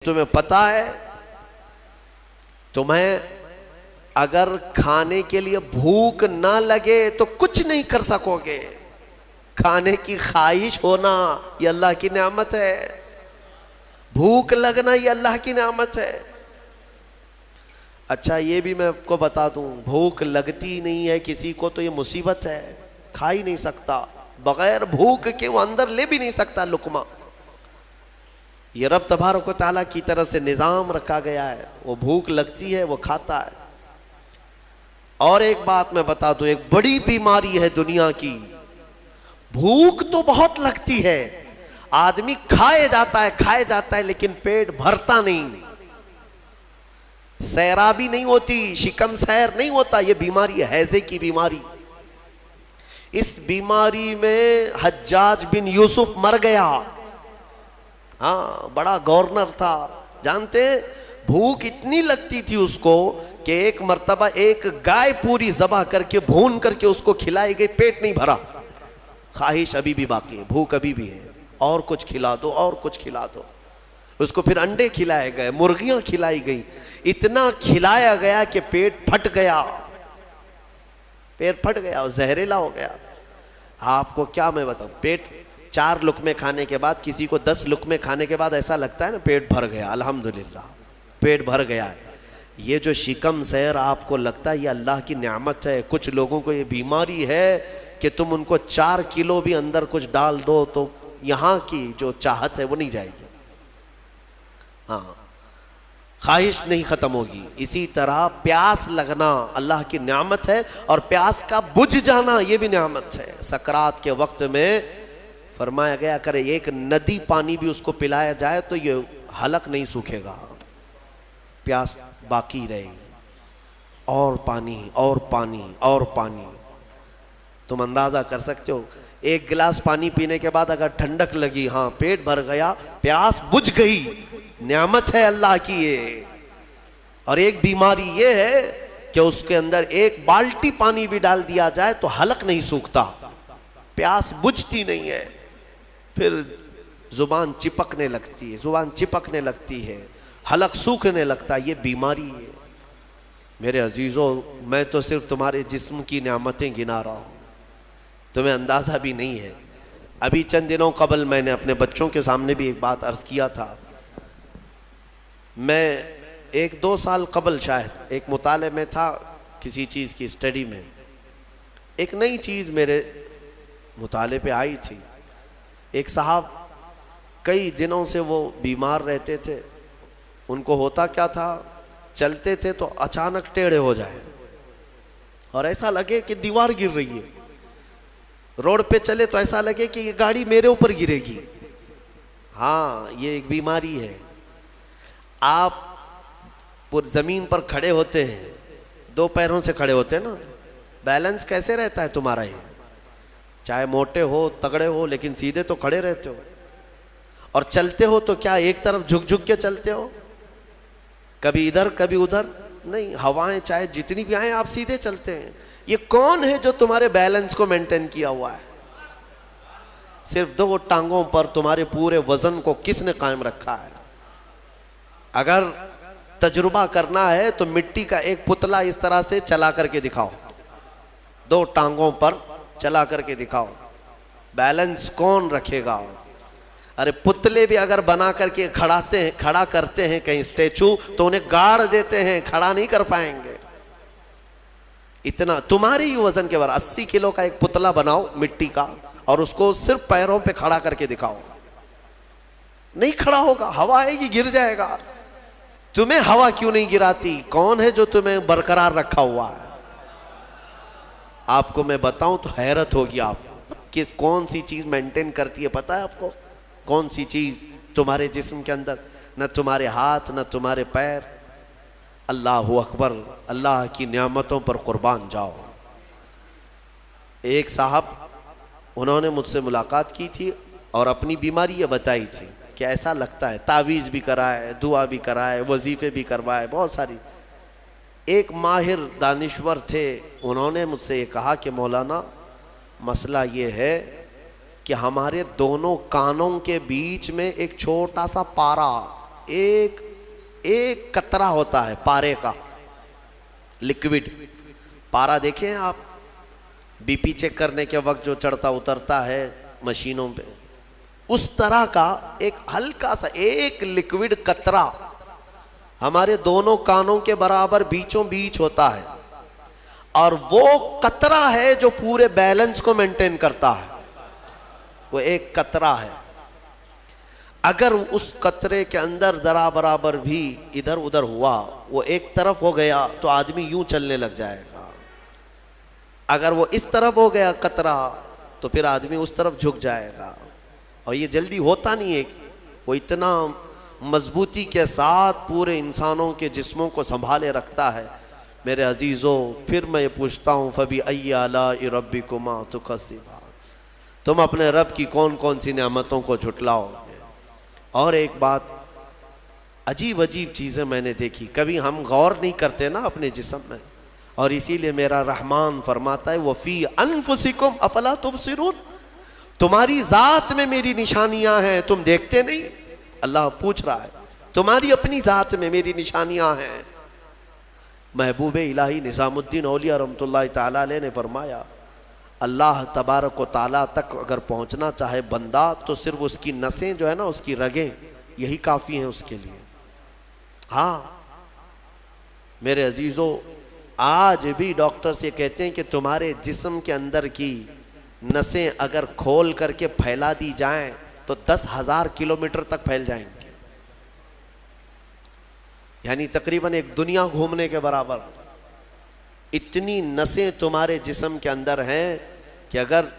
तुम्हें पता है, तुम्हें अगर खाने के लिए भूख ना लगे तो कुछ नहीं कर सकोगे। खाने की ख्वाहिश होना ये अल्लाह की नेमत है, भूख लगना ये अल्लाह की नेमत है। अच्छा ये भी मैं आपको बता दूं, भूख लगती नहीं है किसी को तो ये मुसीबत है, खा ही नहीं सकता, बगैर भूख के वो अंदर ले भी नहीं सकता लुकमा। ये रब तबारक व तआला की तरफ से निज़ाम रखा गया है, वो भूख लगती है वो खाता है। और एक बात मैं बता दूं, एक बड़ी बीमारी है दुनिया की, भूख तो बहुत लगती है, आदमी खाए जाता है लेकिन पेट भरता नहीं, सैराबी नहीं होती, शिकम सैर नहीं होता। ये बीमारी है हैजे की बीमारी। इस बीमारी में हज्जाज बिन यूसुफ मर गया। हाँ, बड़ा गवर्नर था, जानते हैं, भूख इतनी लगती थी उसको कि एक मर्तबा एक गाय पूरी ज़बह करके भून करके उसको खिलाई गई, पेट नहीं भरा, ख्वाहिश अभी भी बाकी है, भूख अभी भी है, और कुछ खिला दो और कुछ खिला दो। उसको फिर अंडे खिलाए गए, मुर्गियां खिलाई गई, इतना खिलाया गया कि पेट फट गया, पेट फट गया और जहरीला हो गया। आपको क्या मैं बताऊं, पेट 4 लुकमे खाने के बाद, किसी को 10 लुकमे खाने के बाद ऐसा लगता है ना पेट भर गया, अल्हम्दुलिल्लाह पेट भर गया है। ये जो शिकम सैर आपको लगता है ये अल्लाह की नेमत है। कुछ लोगों को ये बीमारी है कि तुम उनको 4 किलो भी अंदर कुछ डाल दो तो यहाँ की जो चाहत है वो नहीं जाएगी, हाँ, ख्वाहिश नहीं खत्म होगी। इसी तरह प्यास लगना अल्लाह की नेमत है और प्यास का बुझ जाना ये भी नेमत है। सकरात के वक्त में फरमाया गया करे एक नदी पानी भी उसको पिलाया जाए तो ये हलक नहीं सूखेगा, प्यास बाकी रहेगी, और पानी और पानी और पानी। तुम अंदाजा कर सकते हो, एक गिलास पानी पीने के बाद अगर ठंडक लगी, हाँ पेट भर गया, प्यास बुझ गई, नेमत है अल्लाह की ये। और एक बीमारी ये है कि उसके अंदर एक बाल्टी पानी भी डाल दिया जाए तो हलक नहीं सूखता, प्यास बुझती नहीं है, फिर जुबान चिपकने लगती है, जुबान चिपकने लगती है, हलक सूखने लगता है, ये बीमारी है। मेरे अजीज़ों, मैं तो सिर्फ तुम्हारे जिस्म की नेमतें गिना रहा हूँ, तुम्हें अंदाज़ा भी नहीं है। अभी चंद दिनों कबल मैंने अपने बच्चों के सामने भी एक बात अर्ज़ किया था। मैं 1-2 साल कबल शायद एक मुताले में था, किसी चीज़ की स्टडी में, एक नई चीज़ मेरे मुताले पे आई थी। एक साहब कई दिनों से वो बीमार रहते थे, उनको होता क्या था, चलते थे तो अचानक टेढ़े हो जाए और ऐसा लगे कि दीवार गिर रही है, रोड पे चले तो ऐसा लगे कि ये गाड़ी मेरे ऊपर गिरेगी। हाँ, ये एक बीमारी है। आप ज़मीन पर खड़े होते हैं, 2 पैरों से खड़े होते हैं ना, बैलेंस कैसे रहता है तुम्हारा? ये चाहे मोटे हो तगड़े हो लेकिन सीधे तो खड़े रहते हो। और चलते हो तो क्या एक तरफ झुक झुक के चलते हो, कभी इधर कभी उधर नहीं, हवाएं चाहे जितनी भी आए आप सीधे चलते हैं। ये कौन है जो तुम्हारे बैलेंस को मेंटेन किया हुआ है? सिर्फ 2 टांगों पर तुम्हारे पूरे वजन को किसने कायम रखा है? अगर तजुर्बा करना है तो मिट्टी का एक पुतला इस तरह से चला करके दिखाओ, 2 टांगों पर चला करके दिखाओ, बैलेंस कौन रखेगा? अरे पुतले भी अगर बना करके खड़ा करते हैं कहीं स्टैचू तो उन्हें गाड़ देते हैं, खड़ा नहीं कर पाएंगे। इतना तुम्हारे ही वजन के बारे 80 किलो का एक पुतला बनाओ मिट्टी का और उसको सिर्फ पैरों पे खड़ा करके दिखाओ, नहीं खड़ा होगा, हवा आएगी गिर जाएगा। तुम्हें हवा क्यों नहीं गिराती? कौन है जो तुम्हें बरकरार रखा हुआ है? आपको मैं बताऊं तो हैरत होगी आप कि कौन सी चीज मेंटेन करती है, पता है आपको? कौन सी चीज तुम्हारे जिस्म के अंदर? न तुम्हारे हाथ न तुम्हारे पैर। अल्लाहु अकबर, अल्लाह की नियामतों पर कुर्बान जाओ। एक साहब, उन्होंने मुझसे मुलाकात की थी और अपनी बीमारी ये बताई थी कि ऐसा लगता है, तावीज़ भी कराए, दुआ भी कराए, वजीफ़े भी करवाए, बहुत सारी। एक माहिर दानिश्वर थे, उन्होंने मुझसे ये कहा कि मौलाना मसला ये है कि हमारे दोनों कानों के बीच में एक छोटा सा पारा, एक एक कतरा होता है पारे का, लिक्विड पारा देखे हैं आप, बीपी चेक करने के वक्त जो चढ़ता उतरता है मशीनों पे, उस तरह का एक हल्का सा एक लिक्विड कतरा हमारे दोनों कानों के बराबर बीचों बीच होता है, और वो कतरा है जो पूरे बैलेंस को मेंटेन करता है। वो एक कतरा है, अगर उस कतरे के अंदर जरा बराबर भी इधर उधर हुआ, वो एक तरफ हो गया तो आदमी यूं चलने लग जाएगा। अगर वो इस तरफ हो गया कतरा तो फिर आदमी उस तरफ झुक जाएगा। और ये जल्दी होता नहीं है, वो इतना मजबूती के साथ पूरे इंसानों के जिस्मों को संभाले रखता है। मेरे अजीज़ों, फिर मैं ये पूछता हूँ, फबी अय्यि आलाइ रब्बिकुमा तुकज़्ज़िबान, तुम अपने रब की कौन कौन सी नेमतों को झुटलाओगे। और एक बात, अजीब अजीब चीज़ें मैंने देखी, कभी हम गौर नहीं करते ना अपने जिस्म में, और इसीलिए मेरा रहमान फरमाता है वफ़ी अनफुसिकुम अफला तुबसिरून, तुम्हारी ज़ात में मेरी निशानियां हैं, तुम देखते नहीं। अल्लाह पूछ रहा है, तुम्हारी अपनी ज़ात में मेरी निशानियां हैं। महबूब इलाही निज़ामुद्दीन औलिया रहमतुल्लाह ताला अलैह ने फरमाया, अल्लाह तबारक व ताला तक अगर पहुंचना चाहे बंदा, तो सिर्फ उसकी नसें जो है ना, उसकी रगें, यही काफ़ी हैं उसके लिए। हाँ मेरे अजीज़ों, आज भी डॉक्टर्स ये कहते हैं कि तुम्हारे जिस्म के अंदर की नसें अगर खोल करके फैला दी जाएं तो 10,000 किलोमीटर तक फैल जाएंगी, यानी तकरीबन एक दुनिया घूमने के बराबर। इतनी नसें तुम्हारे जिस्म के अंदर हैं कि अगर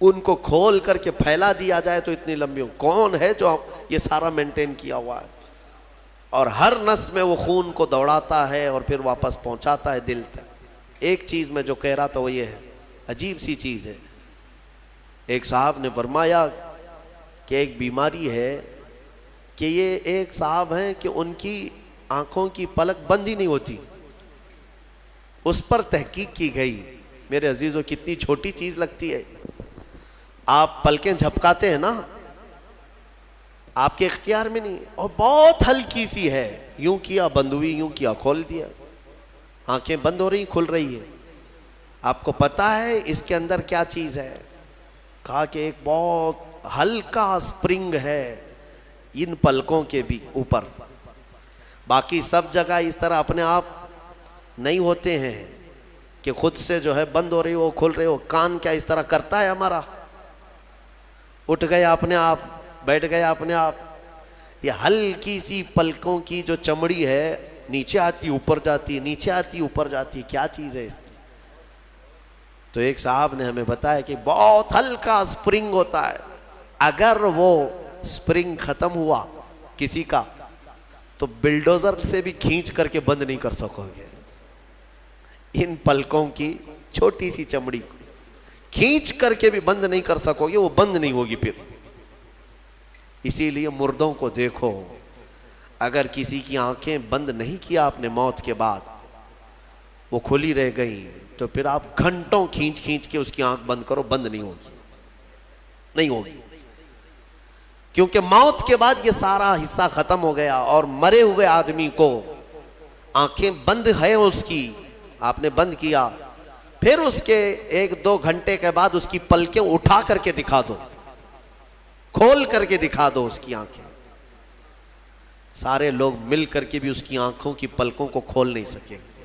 उनको खोल करके फैला दिया जाए तो इतनी लंबी हो। कौन है जो ये सारा मेंटेन किया हुआ है, और हर नस में वो खून को दौड़ाता है और फिर वापस पहुंचाता है दिल तक। एक चीज़ मैं जो कह रहा था वो ये है, अजीब सी चीज़ है। एक साहब ने फरमाया कि एक बीमारी है कि ये एक साहब हैं कि उनकी आंखों की पलक बंद ही नहीं होती। उस पर तहकीक की गई। मेरे अजीज़ों, कितनी छोटी चीज़ लगती है। आप पलकें झपकाते हैं ना, आपके इख्तियार में नहीं, और बहुत हल्की सी है, यूं किया बंद हुई, यूं किया खोल दिया, आंखें बंद हो रही खुल रही है। आपको पता है इसके अंदर क्या चीज़ है? कहा कि एक बहुत हल्का स्प्रिंग है इन पलकों के भी ऊपर। बाकी सब जगह इस तरह अपने आप नहीं होते हैं कि खुद से जो है बंद हो रही हो खुल रही हो। कान क्या इस तरह करता है हमारा, उठ गया अपने आप, बैठ गया अपने आप। ये हल्की सी पलकों की जो चमड़ी है, नीचे आती ऊपर जाती, नीचे आती ऊपर जाती, क्या चीज़ है? तो एक साहब ने हमें बताया कि बहुत हल्का स्प्रिंग होता है, अगर वो स्प्रिंग खत्म हुआ किसी का तो बिल्डोजर से भी खींच करके बंद नहीं कर सकोगे। इन पलकों की छोटी सी चमड़ी को खींच करके भी बंद नहीं कर सकोगे, वो बंद नहीं होगी फिर। इसीलिए मुर्दों को देखो, अगर किसी की आंखें बंद नहीं किया आपने मौत के बाद, वो खुली रह गई, तो फिर आप घंटों खींच खींच के उसकी आंख बंद करो, बंद नहीं होगी, नहीं होगी। क्योंकि मौत के बाद ये सारा हिस्सा खत्म हो गया, और मरे हुए आदमी को आंखें बंद है उसकी, आपने बंद किया, फिर उसके 1-2 घंटे के बाद उसकी पलकें उठा करके दिखा दो, खोल करके दिखा दो उसकी आंखें। सारे लोग मिल करके भी उसकी आंखों की पलकों को खोल नहीं सकेंगे।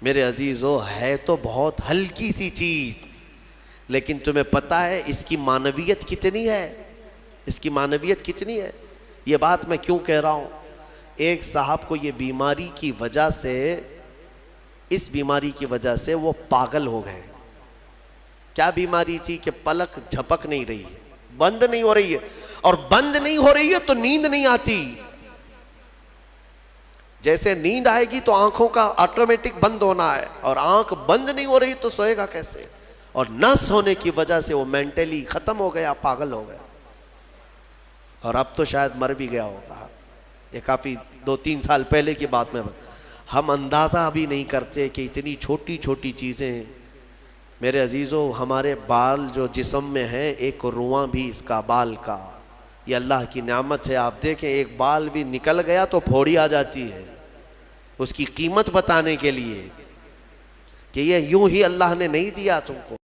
मेरे अजीजों, है तो बहुत हल्की सी चीज, लेकिन तुम्हें पता है इसकी मानवियत कितनी है? इसकी मानवियत कितनी है? ये बात मैं क्यों कह रहा हूं? एक साहब को ये बीमारी की वजह से, इस बीमारी की वजह से वो पागल हो गए। क्या बीमारी थी कि पलक झपक नहीं रही है, बंद नहीं हो रही है, और बंद नहीं हो रही है तो नींद नहीं आती। जैसे नींद आएगी तो आंखों का ऑटोमेटिक बंद होना है, और आंख बंद नहीं हो रही तो सोएगा कैसे? और नस होने की वजह से वो मेंटली खत्म हो गया, पागल हो गया, और अब तो शायद मर भी गया होगा। ये काफी 2-3 साल पहले की बात में, हम अंदाजा भी नहीं करते कि इतनी छोटी छोटी चीजें। मेरे अजीजों, हमारे बाल जो जिस्म में है, एक रुआं भी इसका बाल का ये अल्लाह की नेमत है। आप देखें, एक बाल भी निकल गया तो फोड़ी आ जाती है, उसकी कीमत बताने के लिए कि ये यूं ही अल्लाह ने नहीं दिया तुमको।